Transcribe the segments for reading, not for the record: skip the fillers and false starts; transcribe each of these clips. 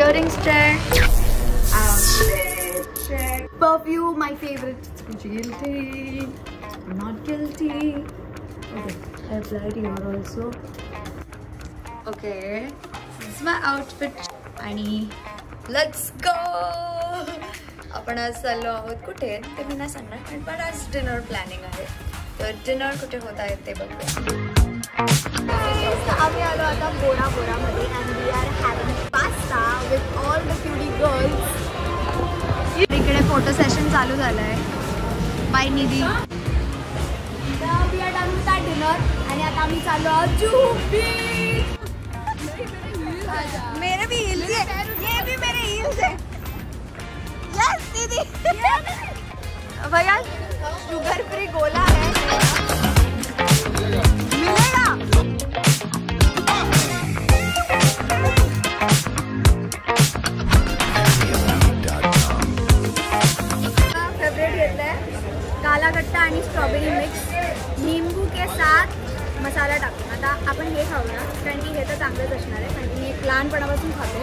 Earrings check. Outfit check. Perfume, my favorite. Guilty. Not guilty. Okay, I applied here also. Okay, this is my outfit. आणि let's go. आपण आज चाललो आहोत कुठे ते मी नाही सांगणार, पण आज डिनर प्लॅनिंग आहे. तर डिनर कुठे होत आहे ते बघूया. आम्ही आलो आता बोरा बोरामध्ये and we are having pasta with all the cutie girls. इकडे फोटो सेशन चालू झालंय. Bye Nidhi. We are done with our dinner आणि आता आम्ही चाललो आहोत जुहू बीच. मेरे भी हील्स है, ये भी मेरे हील्स है. यस दीदी. भैया शुगर फ्री गोला है, मिलेगा. फेवरेट घेतला है काला गट्टा आणि स्ट्रॉबेरी मिक्स नींबू के साथ मसाला टाकून. आता आपण हे खाऊया कारण की हे तर चांगलंच असणार आहे, कारण की मी एक लहानपणापासून खाते.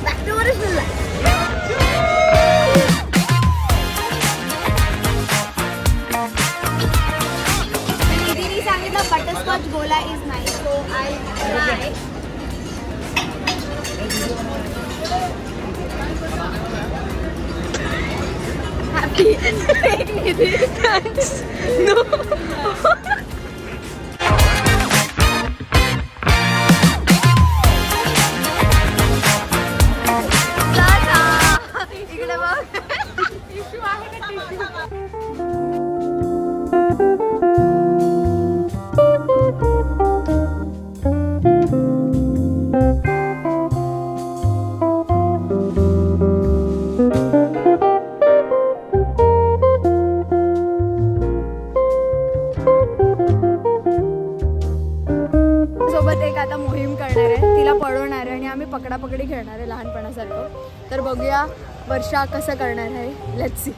Back to original life. दीदीने सांगितलं बटरस्कॉच गोला is nice, so I try. Happy. Thanks. No. इकडे बघ. टिश्यू आहे ना टिश्यू. सोबत एक आता मोहीम करणार आहे, तिला पळवणार आहे आणि आम्ही पकडापकडी खेळणार आहे लहानपणासारखं. तर बघूया वर्षा कसं करणार आहे. Let's see.